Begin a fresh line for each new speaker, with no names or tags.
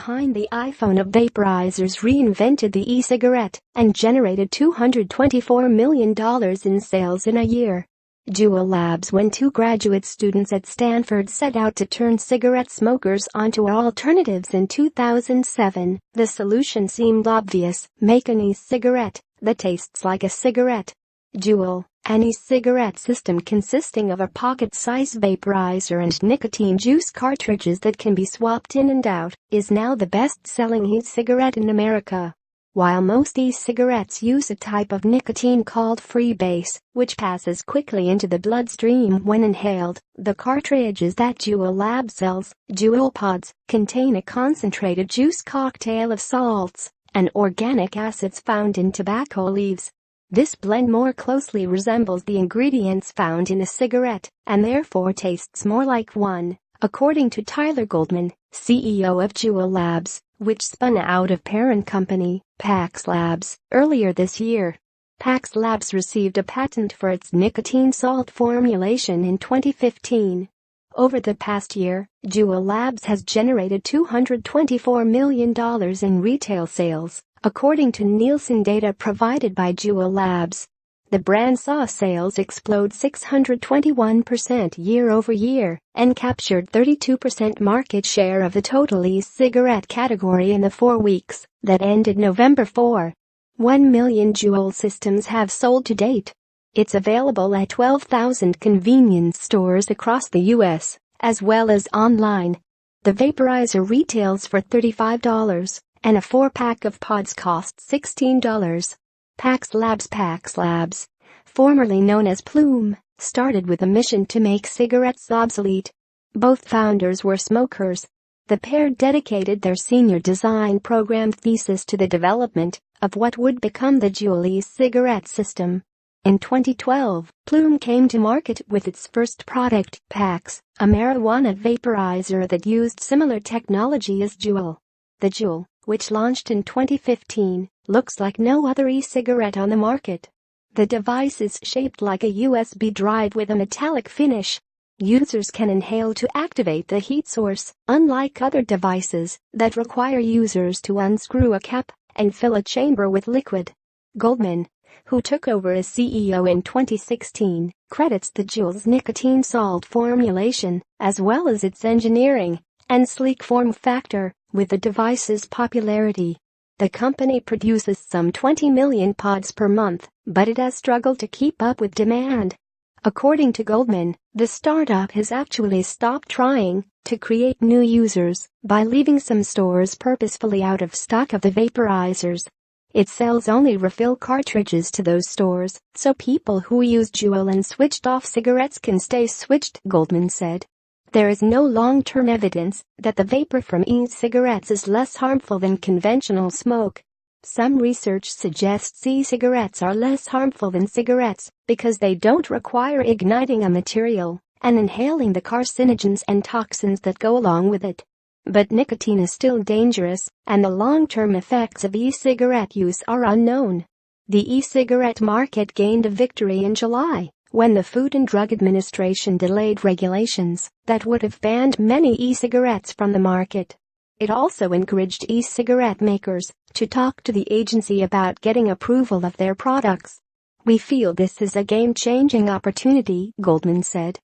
behind the iPhone of vaporizers reinvented the e-cigarette and generated $224 million in sales in a year. JUUL Labs. When two graduate students at Stanford set out to turn cigarette smokers onto alternatives in 2007, the solution seemed obvious: make an e-cigarette that tastes like a cigarette. JUUL, an e-cigarette system consisting of a pocket-sized vaporizer and nicotine juice cartridges that can be swapped in and out, is now the best-selling e-cigarette in America. While most e-cigarettes use a type of nicotine called freebase, which passes quickly into the bloodstream when inhaled, the cartridges that JUUL Labs sells, JUUL Pods, contain a concentrated juice cocktail of salts and organic acids found in tobacco leaves. This blend more closely resembles the ingredients found in a cigarette and therefore tastes more like one, according to Tyler Goldman, CEO of JUUL Labs, which spun out of parent company, PAX Labs, earlier this year. PAX Labs received a patent for its nicotine salt formulation in 2015. Over the past year, JUUL Labs has generated $224 million in retail sales, according to Nielsen data provided by JUUL Labs. The brand saw sales explode 621% year-over-year and captured 32% market share of the total e-cigarette category in the 4 weeks that ended November 4. 1 million JUUL systems have sold to date. It's available at 12,000 convenience stores across the U.S., as well as online. The vaporizer retails for $35, and a 4-pack of pods costs $16. PAX Labs, formerly known as Plume, started with a mission to make cigarettes obsolete. Both founders were smokers. The pair dedicated their senior design program thesis to the development of what would become the JUUL e-cigarette system. In 2012, Plume came to market with its first product, PAX, a marijuana vaporizer that used similar technology as JUUL. The JUUL, which launched in 2015, looks like no other e-cigarette on the market. The device is shaped like a USB drive with a metallic finish. Users can inhale to activate the heat source, unlike other devices that require users to unscrew a cap and fill a chamber with liquid. Goldman, who took over as CEO in 2016, credits the JUUL's nicotine salt formulation, as well as its engineering and sleek form factor, with the device's popularity. The company produces some 20 million pods per month, but it has struggled to keep up with demand. According to Goldman, the startup has actually stopped trying to create new users by leaving some stores purposefully out of stock of the vaporizers. It sells only refill cartridges to those stores, so people who use JUUL and switched off cigarettes can stay switched, Goldman said. There is no long-term evidence that the vapor from e-cigarettes is less harmful than conventional smoke. Some research suggests e-cigarettes are less harmful than cigarettes because they don't require igniting a material and inhaling the carcinogens and toxins that go along with it. But nicotine is still dangerous, and the long-term effects of e-cigarette use are unknown. The e-cigarette market gained a victory in July, when the Food and Drug Administration delayed regulations that would have banned many e-cigarettes from the market. It also encouraged e-cigarette makers to talk to the agency about getting approval of their products. We feel this is a game-changing opportunity, Goldman said.